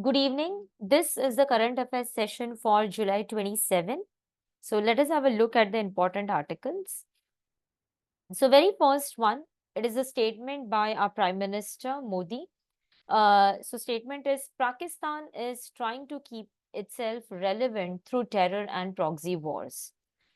Good evening. This is the current affairs session for July 27. So let us have a look at the important articles. So very first one, it is a statement by our Prime Minister Modi. So statement is Pakistan is trying to keep itself relevant through terror and proxy wars.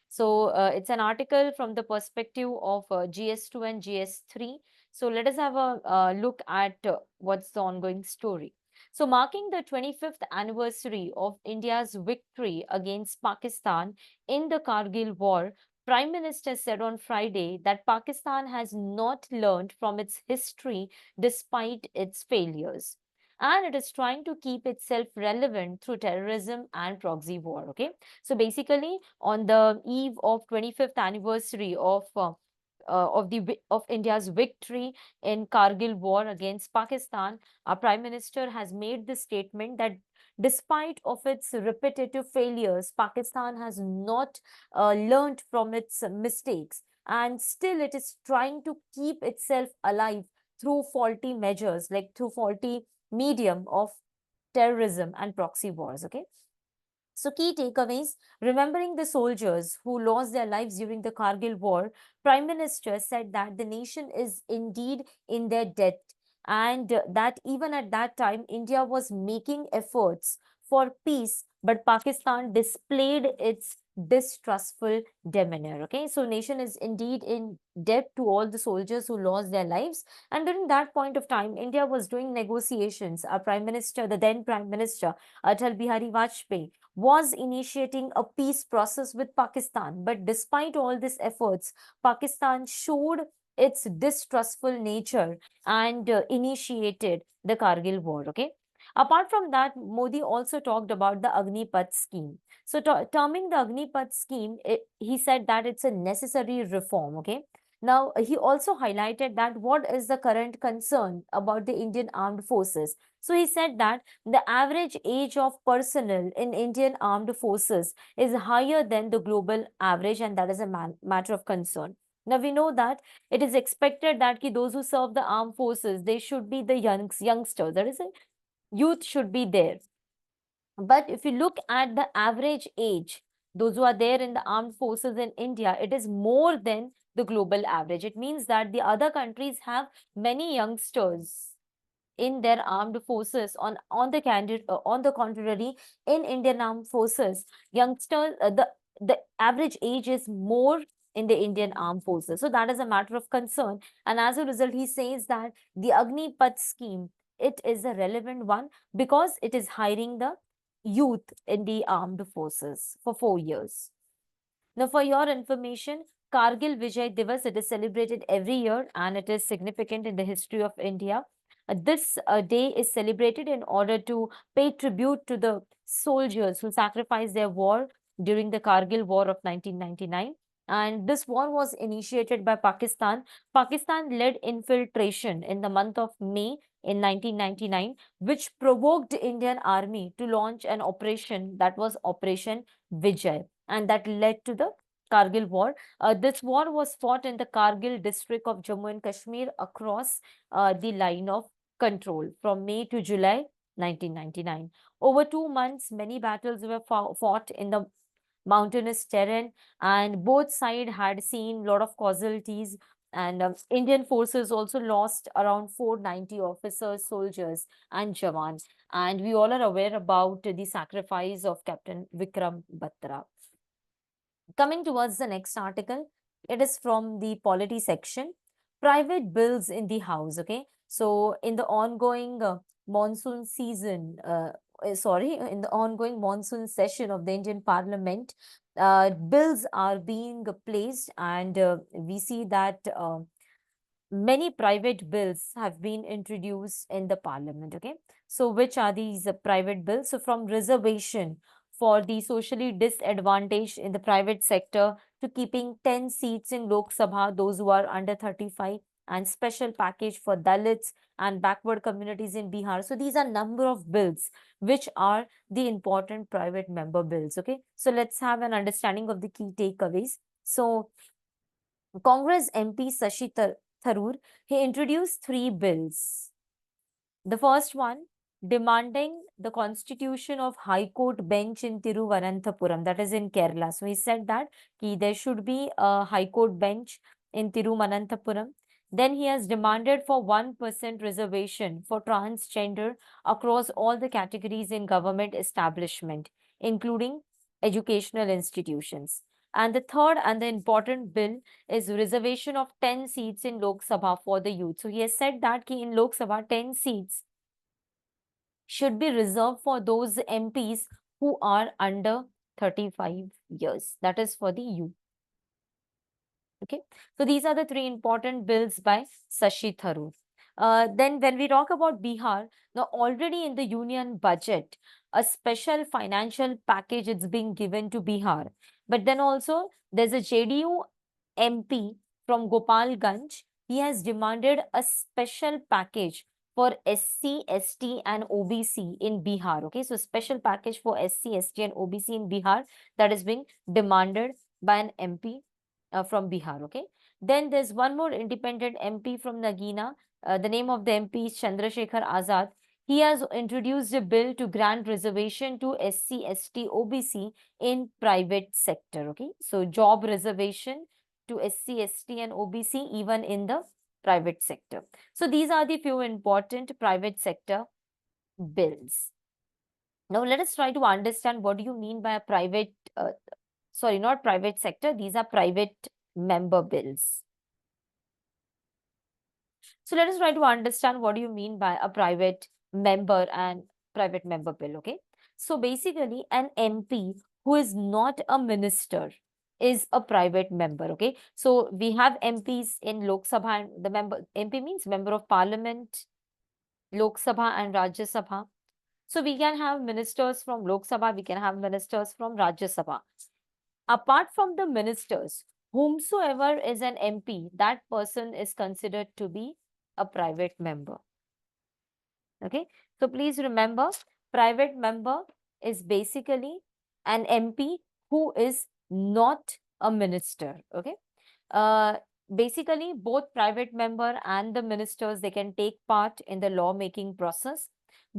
So it's an article from the perspective of GS2 and GS3. So let us have a look at what's the ongoing story. So marking the 25th anniversary of India's victory against Pakistan in the Kargil war, Prime Minister said on Friday that Pakistan has not learned from its history despite its failures. And it is trying to keep itself relevant through terrorism and proxy war. Okay. So basically, on the eve of 25th anniversary of India's victory in Kargil war against Pakistan, our Prime Minister has made the statement that despite of its repetitive failures, Pakistan has not learned from its mistakes, and still it is trying to keep itself alive through faulty measures, like through faulty medium of terrorism and proxy wars. Okay. So, key takeaways: remembering the soldiers who lost their lives during the Kargil war, Prime Minister said that the nation is indeed in their debt, and that even at that time, India was making efforts for peace, but Pakistan displayed its distrustful demeanor. Okay, so nation is indeed in debt to all the soldiers who lost their lives, and during that point of time, India was doing negotiations. Our Prime Minister, the then Prime Minister Atal Bihari Vajpayee, was initiating a peace process with Pakistan. But despite all these efforts, Pakistan showed its distrustful nature and initiated the Kargil war. Okay. Apart from that, Modi also talked about the Agnipath scheme. So, terming the Agnipath scheme, he said that it's a necessary reform. Okay. Now, he also highlighted that what is the current concern about the Indian armed forces. So, he said that the average age of personnel in Indian armed forces is higher than the global average, and that is a matter of concern. Now we know that it is expected that those who serve the armed forces, they should be the youngsters. That is, a youth should be there. But if you look at the average age, those who are there in the armed forces in India, it is more than the global average. It means that the other countries have many youngsters in their armed forces. On the contrary, in Indian armed forces, youngsters, the average age is more in the Indian armed forces. So that is a matter of concern, and as a result, he says that the Agnipath scheme, it is a relevant one because it is hiring the youth in the armed forces for 4 years. Now, for your information, Kargil Vijay Divas, it is celebrated every year and it is significant in the history of India. This day is celebrated in order to pay tribute to the soldiers who sacrificed their war during the Kargil War of 1999. And this war was initiated by Pakistan. Pakistan led infiltration in the month of May in 1999, which provoked the Indian army to launch an operation, that was Operation Vijay, and that led to the Kargil war. This war was fought in the Kargil district of Jammu and Kashmir across the line of control from May to July 1999. Over 2 months, many battles were fought in the mountainous terrain, and both sides had seen a lot of casualties. And Indian forces also lost around 490 officers, soldiers, and jawans. And we all are aware about the sacrifice of Captain Vikram Batra. Coming towards the next article, it is from the polity section. Private bills in the house. Okay, so in the ongoing monsoon season, in the ongoing monsoon session of the Indian Parliament, bills are being placed, and we see that many private bills have been introduced in the Parliament. Okay, so which are these private bills? So from reservation for the socially disadvantaged in the private sector to keeping 10 seats in Lok Sabha, those who are under 35, and special package for Dalits and backward communities in Bihar. So these are number of bills which are the important private member bills. Okay, so let's have an understanding of the key takeaways. So Congress MP Shashi Tharoor, he introduced three bills. The first one, demanding the constitution of High Court bench in Thiruvananthapuram, that is in Kerala. So he said that there should be a High Court bench in Thiruvananthapuram. Then he has demanded for 1% reservation for transgender across all the categories in government establishment, including educational institutions. And the third and the important bill is reservation of 10 seats in Lok Sabha for the youth. So he has said that in Lok Sabha, 10 seats should be reserved for those MPs who are under 35 years. That is for the youth. Okay. So these are the three important bills by Shashi Tharoor. Then when we talk about Bihar, now already in the union budget, a special financial package is being given to Bihar. But then also there's a JDU MP from Gopalganj. He has demanded a special package for SC, ST and OBC in Bihar. Okay, so special package for SC, ST and OBC in Bihar that is being demanded by an MP from Bihar. Okay, then there's one more independent MP from Nagina. The name of the MP is Chandrasekhar Azad. He has introduced a bill to grant reservation to SC, ST, OBC in private sector. Okay, so job reservation to SC, ST and OBC even in the private sector. So these are the few important private sector bills. Now let us try to understand what do you mean by a private, sorry, not private sector, these are private member bills. So let us try to understand what do you mean by a private member and private member bill, okay? So basically an MP who is not a minister is a private member, okay? So we have MPs in Lok Sabha and the member, MP means member of parliament, Lok Sabha and Rajya Sabha. So we can have ministers from Lok Sabha, we can have ministers from Rajya Sabha. Apart from the ministers, whomsoever is an MP, that person is considered to be a private member. Okay, so please remember, private member is basically an MP who is not a minister. Okay, basically both private member and the ministers, they can take part in the law making process.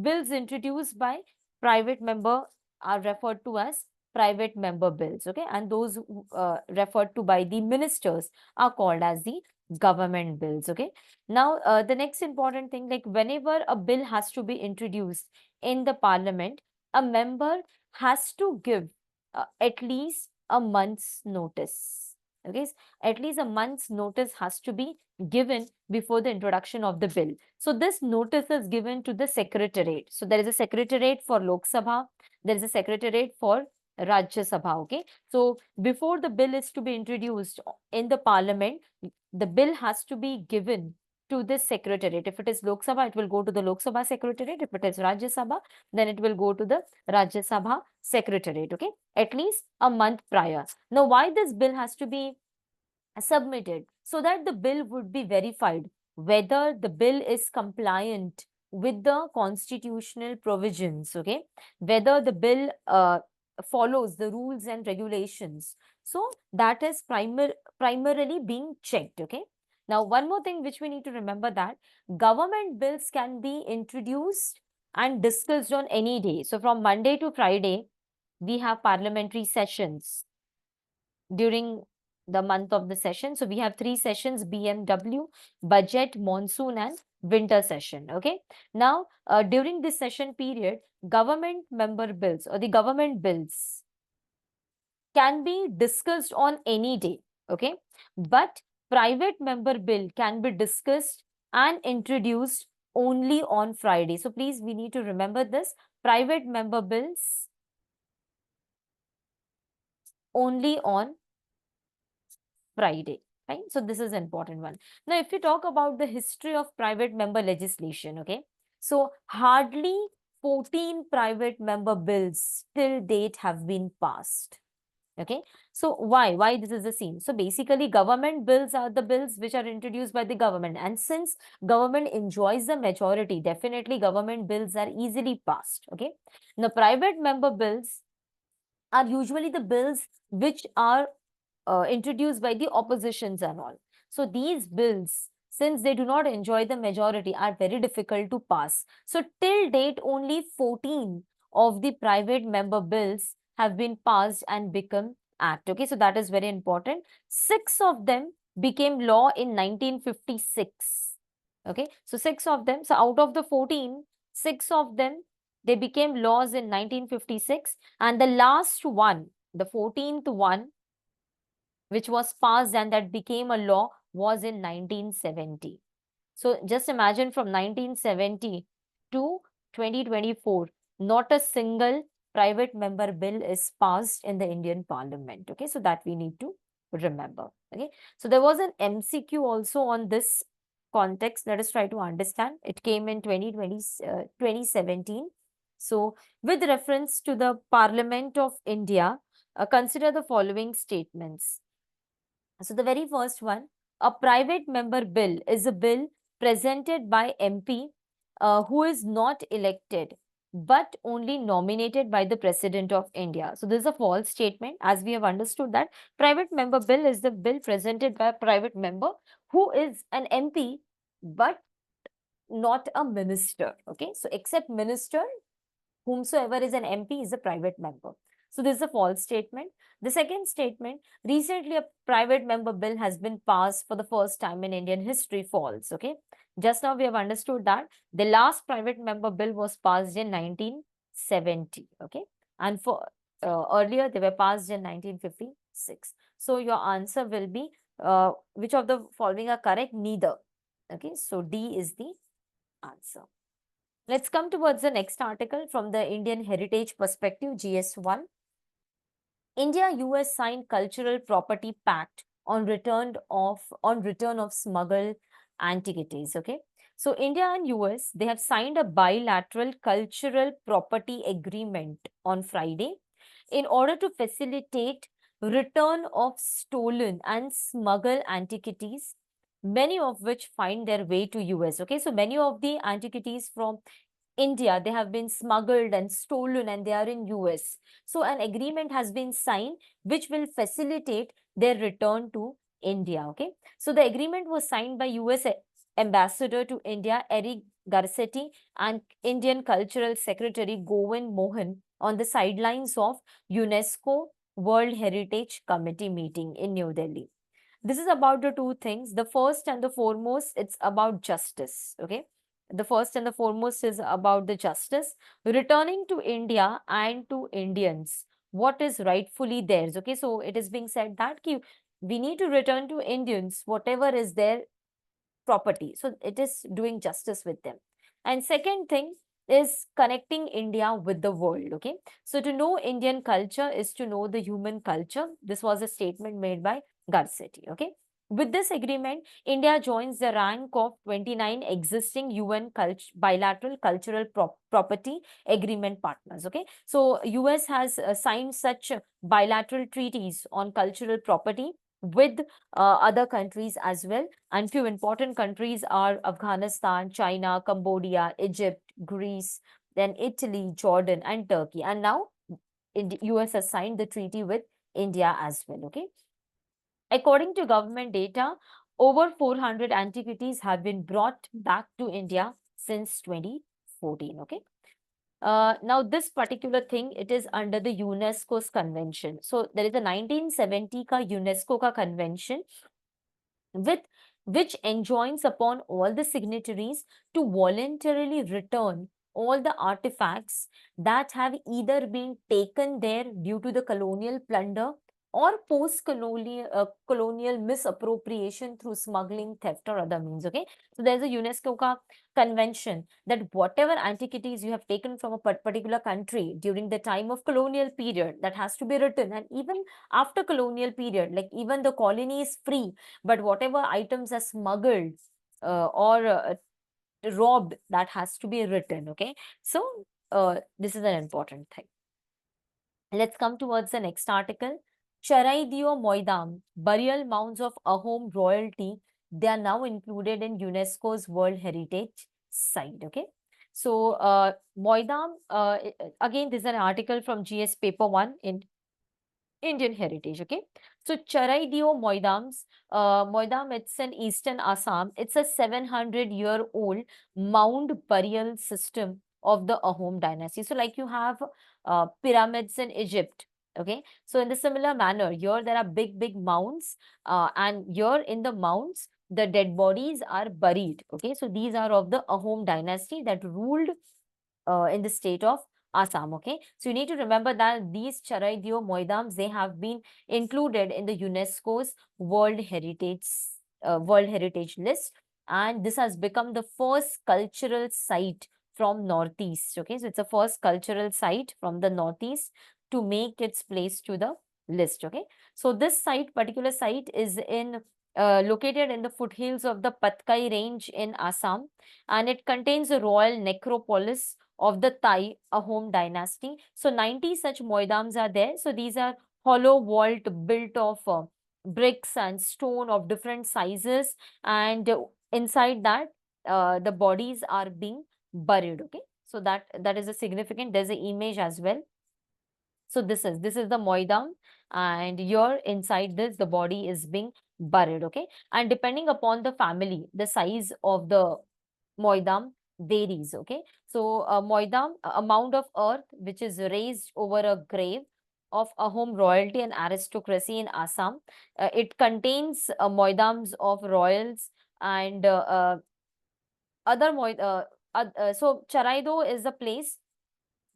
Bills introduced by private member are referred to as private member bills. Okay, and those referred to by the ministers are called as the government bills. Okay, now the next important thing, like whenever a bill has to be introduced in the parliament, a member has to give at least a month's notice. Okay, at least a month's notice has to be given before the introduction of the bill. So this notice is given to the secretariat. So there is a secretariat for Lok Sabha, there is a secretariat for Rajya Sabha. Okay, so before the bill is to be introduced in the parliament, the bill has to be given to this secretariat. If it is Lok Sabha, it will go to the Lok Sabha secretariat. If it is Rajya Sabha, then it will go to the Rajya Sabha secretariat. Okay, at least a month prior. Now, why this bill has to be submitted? So that the bill would be verified whether the bill is compliant with the constitutional provisions. Okay, whether the bill follows the rules and regulations. So that is primarily being checked. Okay, now one more thing which we need to remember, that government bills can be introduced and discussed on any day. So from Monday to Friday we have parliamentary sessions during the month of the session. So we have 3 sessions: BMW, budget, monsoon and winter session. Okay, now during this session period, government member bills or the government bills can be discussed on any day. Okay, but private member bill can be discussed and introduced only on Friday. So please, we need to remember this: private member bills only on Friday, right? So this is an important one. Now, if you talk about the history of private member legislation, okay, so hardly 14 private member bills till date have been passed. Okay, so why this is the scene? So basically government bills are the bills which are introduced by the government, and since government enjoys the majority, definitely government bills are easily passed. Okay, now private member bills are usually the bills which are introduced by the oppositions and all. So these bills since they do not enjoy the majority, are very difficult to pass. So till date, only 14 of the private member bills have been passed and become act. Okay, so that is very important. 6 of them became law in 1956. Okay, so 6 of them. So out of the 14, 6 of them, they became laws in 1956, and the last one, the 14th one, which was passed and that became a law, was in 1970. So just imagine, from 1970 to 2024, not a single private member bill is passed in the Indian Parliament. Okay, so that we need to remember. Okay, so there was an MCQ also on this context. Let us try to understand. It came in 2017. So with reference to the Parliament of India, consider the following statements. So the very first one, a private member bill is a bill presented by MP who is not elected but only nominated by the President of India. So this is a false statement, as we have understood that private member bill is the bill presented by a private member who is an MP but not a minister. Okay, so except minister, whomsoever is an MP is a private member. So this is a false statement. The second statement, recently a private member bill has been passed for the first time in Indian history, false. Okay. Just now we have understood that the last private member bill was passed in 1970. Okay. And for earlier they were passed in 1956. So your answer will be, which of the following are correct? Neither. Okay. So D is the answer. Let's come towards the next article from the Indian Heritage Perspective, GS1. India-US signed Cultural Property Pact on return of smuggled antiquities. Okay, so India and US, they have signed a bilateral cultural property agreement on Friday in order to facilitate return of stolen and smuggled antiquities, many of which find their way to US. Okay, so many of the antiquities from India, they have been smuggled and stolen and they are in US. So an agreement has been signed which will facilitate their return to India. Okay. So the agreement was signed by US Ambassador to India, Eric Garcetti, and Indian Cultural Secretary Govind Mohan on the sidelines of UNESCO World Heritage Committee meeting in New Delhi. This is about the two things. The first and the foremost, it's about justice. Okay, the first and the foremost is about the justice, returning to India and to Indians what is rightfully theirs. Okay, so it is being said that we need to return to Indians whatever is their property. So it is doing justice with them. And second thing is connecting India with the world. Okay, so to know Indian culture is to know the human culture. This was a statement made by Garcetti. Okay, with this agreement, India joins the rank of 29 existing UN bilateral cultural property agreement partners. Okay, so US has signed such bilateral treaties on cultural property with other countries as well. And few important countries are Afghanistan, China, Cambodia, Egypt, Greece, then Italy, Jordan, and Turkey. And now US has signed the treaty with India as well. Okay. According to government data, over 400 antiquities have been brought back to India since 2014. Okay. Now this particular thing, it is under the UNESCO's convention. So there is a 1970 ka UNESCO ka convention with which enjoins upon all the signatories to voluntarily return all the artifacts that have either been taken there due to the colonial plunder or post-colonial colonial misappropriation through smuggling, theft, or other means. Okay, so there's a UNESCO convention that whatever antiquities you have taken from a particular country during the time of colonial period, that has to be written, and even after colonial period, like even the colony is free, but whatever items are smuggled or robbed, that has to be written. Okay, so this is an important thing. Let's come towards the next article. Charaidio Moidam, burial mounds of Ahom royalty, they are now included in UNESCO's World Heritage Site. Okay, so Moidam, again, this is an article from GS paper 1 in Indian heritage, okay? So Charaideo Moidams, Moidam, it's in eastern Assam. It's a 700-year-old mound burial system of the Ahom dynasty. So like you have pyramids in Egypt, okay? So in the similar manner, here there are big, big mounds, and here in the mounds, the dead bodies are buried, okay? So these are of the Ahom dynasty that ruled in the state of Assam, okay? So you need to remember that these Charaideo Moidams, they have been included in the UNESCO's World Heritage list, and this has become the first cultural site from Northeast, okay? So it's the first cultural site from the Northeast to make its place to the list, okay? So this particular site is located in the foothills of the Patkai range in Assam, and it contains a royal necropolis of the Thai Ahom dynasty. So 90 such moidams are there. So these are hollow vault built of bricks and stone of different sizes, and inside that the bodies are being buried, okay? So that is a significant. There's an image as well. So this is the moidam, and here inside this the body is being buried, okay? And depending upon the family, the size of the moidam varies, okay? So moidam, a mound of earth which is raised over a grave of Ahom royalty and aristocracy in Assam. It contains moidams of royals and other so Charaido is the place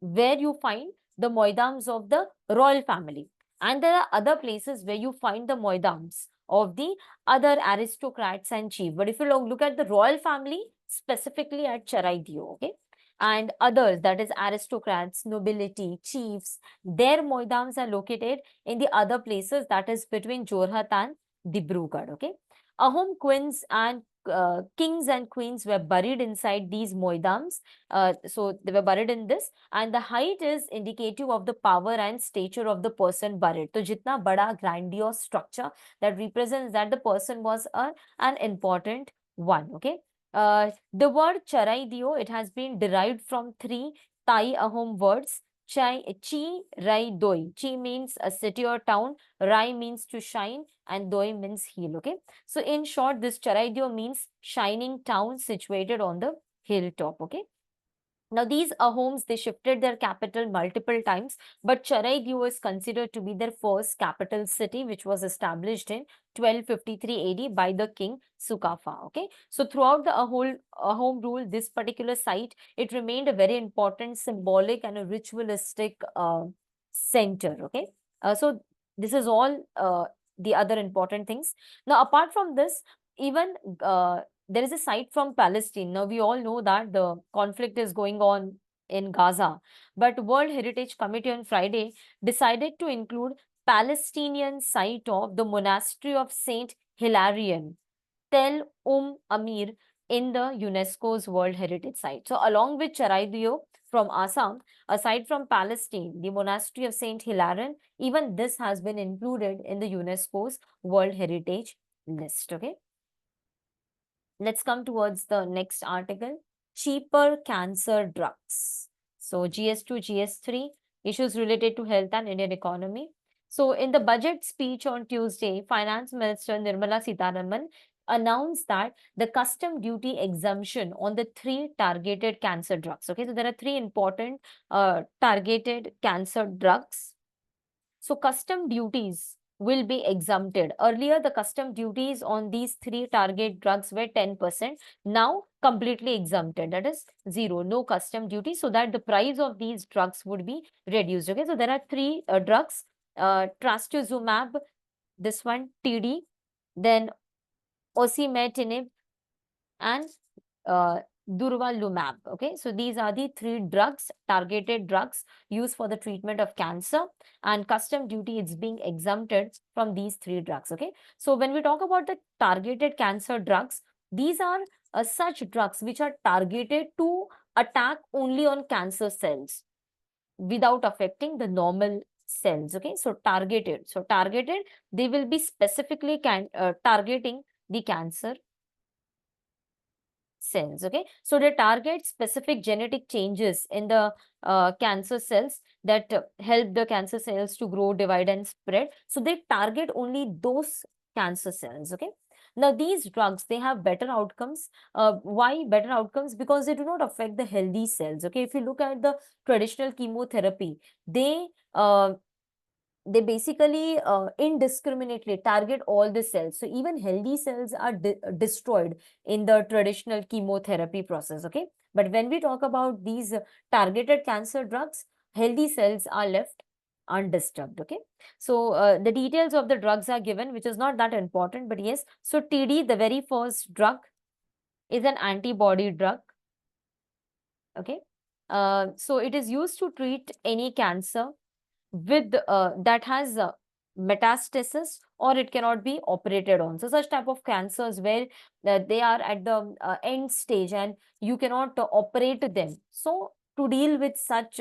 where you find the moidams of the royal family. And there are other places where you find the moidams of the other aristocrats and chief. But if you look at the royal family, specifically at Charaidio, okay, and others, that is aristocrats, nobility, chiefs, their moidams are located in the other places, that is between Jorhat and Dibrugarh, okay. Ahom queens and kings and queens were buried inside these moidams. So they were buried in this, and the height is indicative of the power and stature of the person buried. So jitna bada grandiose structure, that represents that the person was an important one, okay? The word Charaidio, it has been derived from three Thai Ahom words. Chi, Rai, Doi. Chi means a city or town, Rai means to shine, and Doi means heal, okay? So in short, this Charaidio means shining town situated on the hilltop, okay? Now, these Ahoms, they shifted their capital multiple times, but Charaidio is considered to be their first capital city, which was established in 1253 AD by the king Sukafa. Okay, so throughout the Ahom rule, this particular site, it remained a very important symbolic and a ritualistic center. Okay, so this is all the other important things. Now, apart from this, even there is a site from Palestine. Now, we all know that the conflict is going on in Gaza, but World Heritage Committee on Friday decided to include Palestinian site of the monastery of Saint Hilarion, Tel Amir, in the UNESCO's World Heritage Site. So, along with Charaidio from Assam, aside from Palestine, the monastery of Saint Hilarion, even this has been included in the UNESCO's World Heritage list. Okay. Let's come towards the next article. Cheaper cancer drugs. So GS2, GS3, issues related to health and Indian economy. So in the budget speech on Tuesday, Finance Minister Nirmala Sitharaman announced that the custom duty exemption on the three targeted cancer drugs. Okay, so there are three important targeted cancer drugs. So custom duties will be exempted. Earlier, the custom duties on these three target drugs were 10%. Now, completely exempted. That is zero, no custom duty, so that the price of these drugs would be reduced. Okay, so there are three drugs, trastuzumab, this one, TD, then osimertinib, and durvalumab. Okay, so these are the three drugs, targeted drugs used for the treatment of cancer, and custom duty is being exempted from these three drugs. Okay, so when we talk about the targeted cancer drugs, these are such drugs which are targeted to attack only on cancer cells without affecting the normal cells. Okay, so targeted, they will be specifically targeting the cancer cells. Okay, so they target specific genetic changes in the cancer cells that help the cancer cells to grow, divide, and spread. So they target only those cancer cells. Okay, now these drugs, they have better outcomes. Why better outcomes? Because they do not affect the healthy cells. Okay, if you look at the traditional chemotherapy, they basically indiscriminately target all the cells. So even healthy cells are destroyed in the traditional chemotherapy process. Okay, but when we talk about these targeted cancer drugs, healthy cells are left undisturbed. Okay, so the details of the drugs are given, which is not that important, but yes. So TD, the very first drug, is an antibody drug. Okay, so it is used to treat any cancer with that has metastasis, or it cannot be operated on. So such type of cancers where they are at the end stage and you cannot operate them. So to deal with such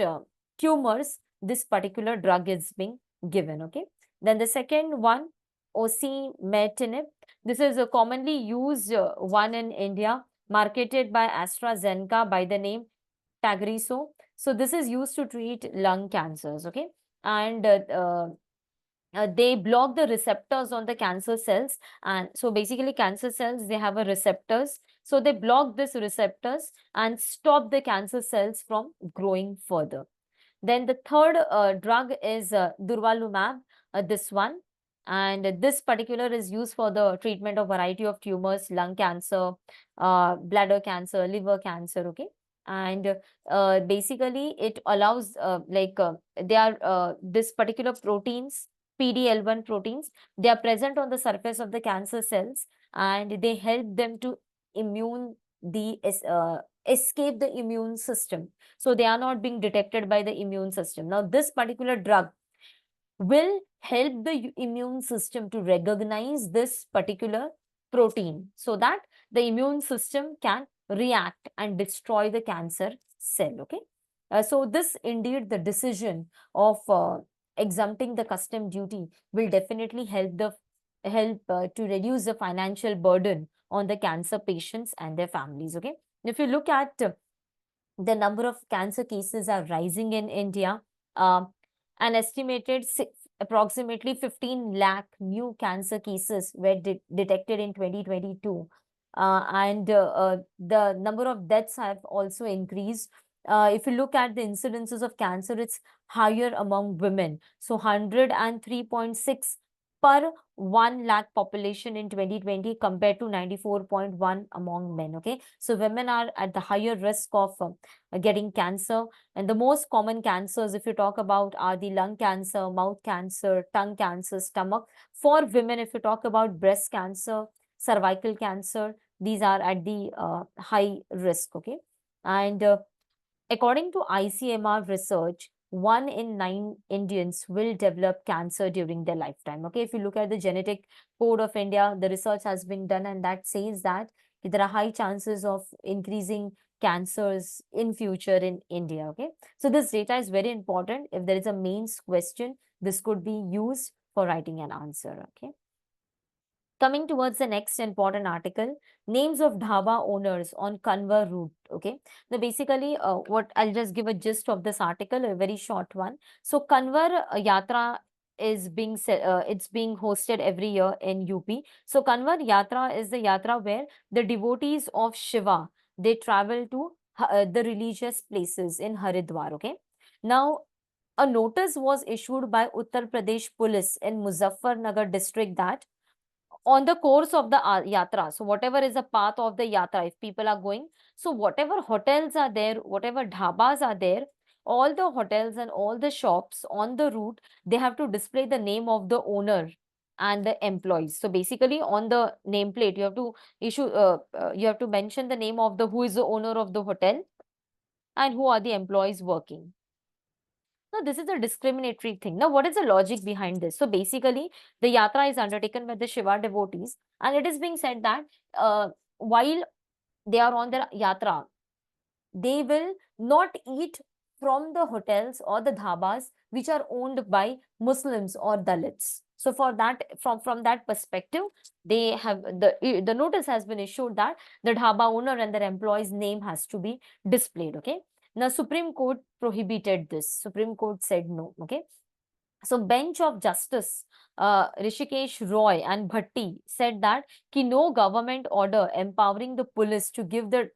tumors, this particular drug is being given. Okay, then the second one, osimertinib. This is a commonly used one in India, marketed by AstraZeneca by the name Tagrisso. So this is used to treat lung cancers. Okay, and they block the receptors on the cancer cells. And so basically cancer cells, they have a receptors, so they block these receptors and stop the cancer cells from growing further. Then the third drug is durvalumab, this one, and this particular is used for the treatment of variety of tumors, lung cancer, bladder cancer, liver cancer. Okay, and basically it allows they are this particular proteins, PD-L1 proteins, they are present on the surface of the cancer cells, and they help them to immune the escape the immune system. So they are not being detected by the immune system. Now this particular drug will help the immune system to recognize this particular protein, so that the immune system can react and destroy the cancer cell. Okay, so this indeed, the decision of exempting the custom duty will definitely help to reduce the financial burden on the cancer patients and their families. Okay, if you look at the number of cancer cases are rising in India. Um, an estimated approximately 15 lakh new cancer cases were detected in 2022. And the number of deaths have also increased. If you look at the incidences of cancer, it's higher among women. So 103.6 per 1 lakh population in 2020 compared to 94.1 among men. Okay, so women are at the higher risk of getting cancer. And the most common cancers, if you talk about, are the lung cancer, mouth cancer, tongue cancer, stomach. For women, if you talk about breast cancer, cervical cancer, these are at the high risk. Okay, and according to ICMR research, 1 in 9 Indians will develop cancer during their lifetime. Okay, if you look at the genetic code of India, the research has been done, and that says that there are high chances of increasing cancers in future in India. Okay, so this data is very important. If there is a mains question, this could be used for writing an answer. Okay. Coming towards the next important article, names of dhaba owners on Kanwar route. Okay, now basically, what I'll just give a gist of this article, a very short one. So Kanwar Yatra is it's being hosted every year in UP. So Kanwar Yatra is the yatra where the devotees of Shiva, they travel to the religious places in Haridwar. Okay, now a notice was issued by Uttar Pradesh Police in Muzaffarnagar district that on the course of the yatra, so whatever is the path of the yatra, if people are going, so whatever hotels are there, whatever dhabas are there, all the hotels and all the shops on the route, they have to display the name of the owner and the employees. So basically on the nameplate, you have to you have to mention the name of the who is the owner of the hotel and who are the employees working. No, this is a discriminatory thing. Now, what is the logic behind this? So basically, the yatra is undertaken by the Shiva devotees, and it is being said that while they are on their yatra, they will not eat from the hotels or the dhabas which are owned by Muslims or Dalits. So for that, from that perspective, they have the notice has been issued that the dhaba owner and their employees' name has to be displayed. Okay. Now Supreme Court prohibited this. Supreme Court said no. Okay. So bench of justice Rishikesh Roy and Bhatti said that ki no government order empowering the police to give the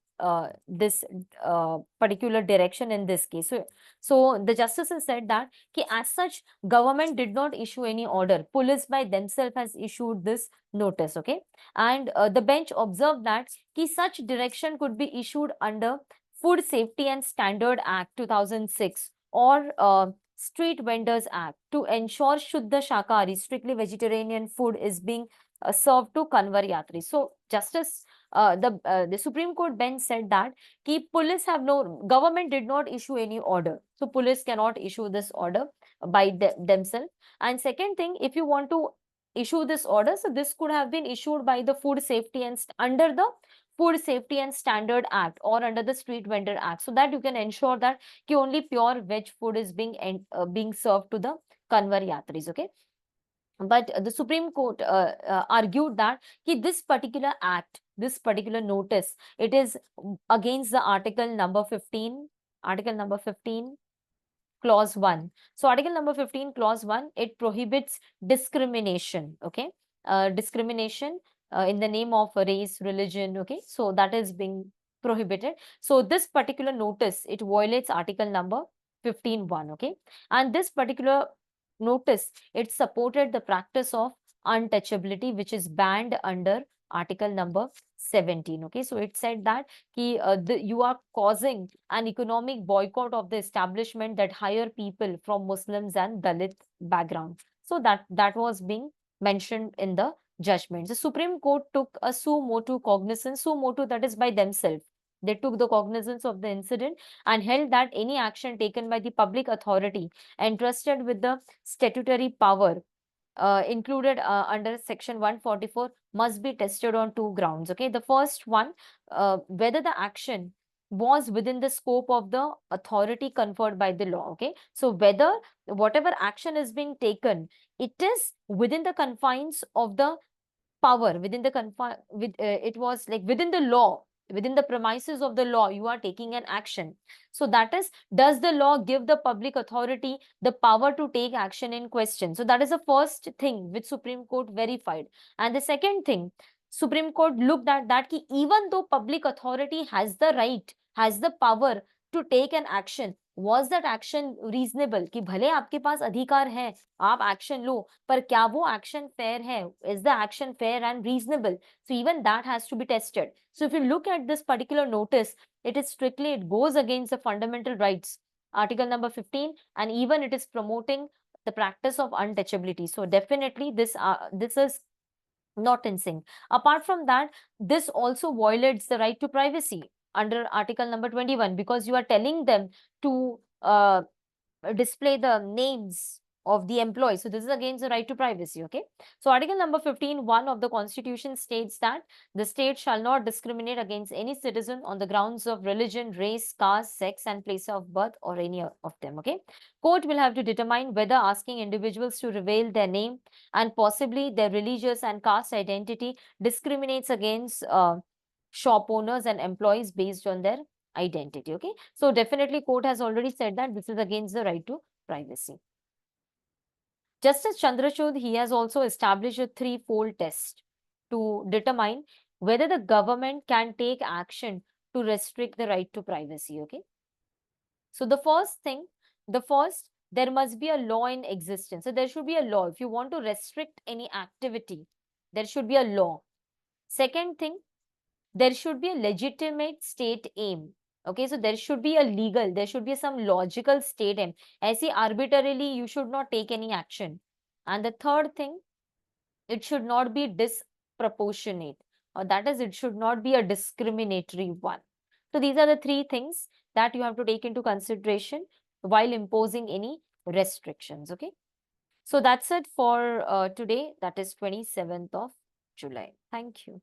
this particular direction in this case. So the justices said that ki as such government did not issue any order. Police by themselves has issued this notice. Okay, and the bench observed that ki such direction could be issued under Food Safety and Standard Act 2006 or Street Vendors Act to ensure Shuddha Shakahari, strictly vegetarian food is being served to Kanwar Yatri. So Justice the Supreme Court bench said that ki police have no government did not issue any order. So police cannot issue this order by themselves. And second thing, if you want to issue this order, so this could have been issued by the Food Safety and under the Food Safety and Standard Act or under the Street Vendor Act, so that you can ensure that ki only pure veg food is being served to the Kanwar Yatris. Okay. But the Supreme Court argued that ki this particular act, this particular notice, it is against the article number 15, clause 1. So article number 15 clause 1, it prohibits discrimination. Okay. Discrimination in the name of race, religion. Okay. So that is being prohibited. So this particular notice, it violates article number 15(1). Okay. And this particular notice, it supported the practice of untouchability, which is banned under article number 17. Okay. So it said that you are causing an economic boycott of the establishment that hire people from Muslims and Dalit background. So that was being mentioned in the judgment. The Supreme Court took a suo motu cognizance, suo motu, that is by themselves. They took the cognizance of the incident and held that any action taken by the public authority entrusted with the statutory power included under section 144 must be tested on two grounds. Okay, the first one, whether the action was within the scope of the authority conferred by the law. Okay, so whether whatever action is being taken, it is within the confines of the power, within the it was like within the law, within the premises of the law, you are taking an action. So that is, does the law give the public authority the power to take action in question? So that is the first thing which Supreme Court verified. And the second thing, Supreme Court looked at that ki even though public authority has the right, has the power to take an action, was that action reasonable? कि भले आपके पास अधिकार है, आप action लो, पर क्या वो action fair है? Is the action fair and reasonable? So even that has to be tested. So if you look at this particular notice, it is strictly, it goes against the fundamental rights, article number 15, and even it is promoting the practice of untouchability. So definitely this is not in sync. Apart from that, this also violates the right to privacy under article number 21, because you are telling them to display the names of the employees. So this is against the right to privacy. Okay. So article number 15(1) of the Constitution states that the state shall not discriminate against any citizen on the grounds of religion, race, caste, sex, and place of birth, or any of them. Okay. Court will have to determine whether asking individuals to reveal their name and possibly their religious and caste identity discriminates against shop owners and employees based on their identity. Okay. So definitely court has already said that this is against the right to privacy. Justice Chandrachud, he has also established a threefold test to determine whether the government can take action to restrict the right to privacy. Okay. So the first thing, there must be a law in existence. So there should be a law. If you want to restrict any activity, there should be a law. Second thing, there should be a legitimate state aim. Okay, so there should be a legal, there should be some logical state aim. ऐसे arbitrarily you should not take any action. And the third thing, it should not be disproportionate, or that is, it should not be a discriminatory one. So these are the three things that you have to take into consideration while imposing any restrictions. Okay, so that's it for today. That is 27th of July. Thank you.